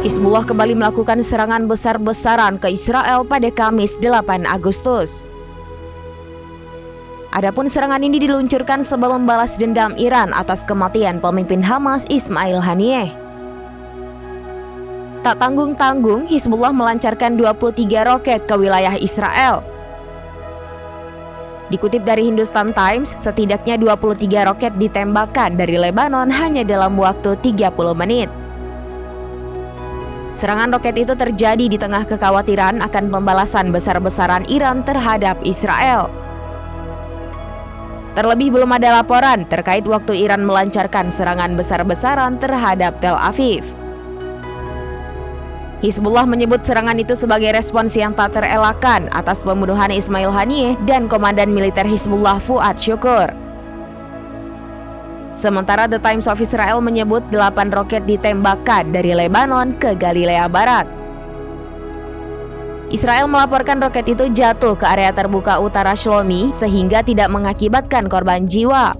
Hizbullah kembali melakukan serangan besar-besaran ke Israel pada Kamis 8 Agustus. Adapun serangan ini diluncurkan sebelum balas dendam Iran atas kematian pemimpin Hamas Ismail Haniyeh. Tak tanggung-tanggung, Hizbullah melancarkan 23 roket ke wilayah Israel. Dikutip dari Hindustan Times, setidaknya 23 roket ditembakkan dari Lebanon hanya dalam waktu 30 menit. Serangan roket itu terjadi di tengah kekhawatiran akan pembalasan besar-besaran Iran terhadap Israel. Terlebih belum ada laporan terkait waktu Iran melancarkan serangan besar-besaran terhadap Tel Aviv. Hizbullah menyebut serangan itu sebagai respons yang tak terelakkan atas pembunuhan Ismail Haniyeh dan komandan militer Hizbullah Fuad Syukur. Sementara The Times of Israel menyebut 8 roket ditembakkan dari Lebanon ke Galilea Barat. Israel melaporkan roket itu jatuh ke area terbuka utara Shlomi sehingga tidak mengakibatkan korban jiwa.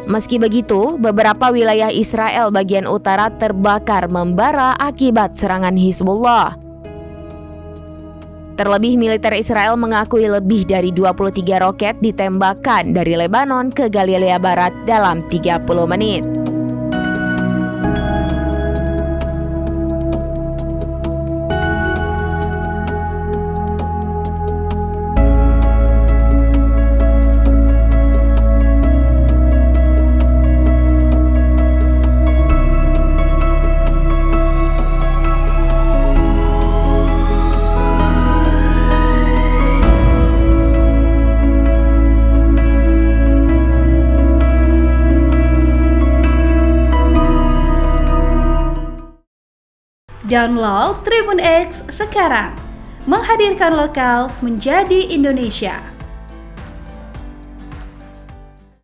Meski begitu, beberapa wilayah Israel bagian utara terbakar membara akibat serangan Hizbullah. Terlebih militer Israel mengakui lebih dari 23 roket ditembakkan dari Lebanon ke Galilea Barat dalam 30 menit. Download Tribun X sekarang, menghadirkan lokal menjadi Indonesia.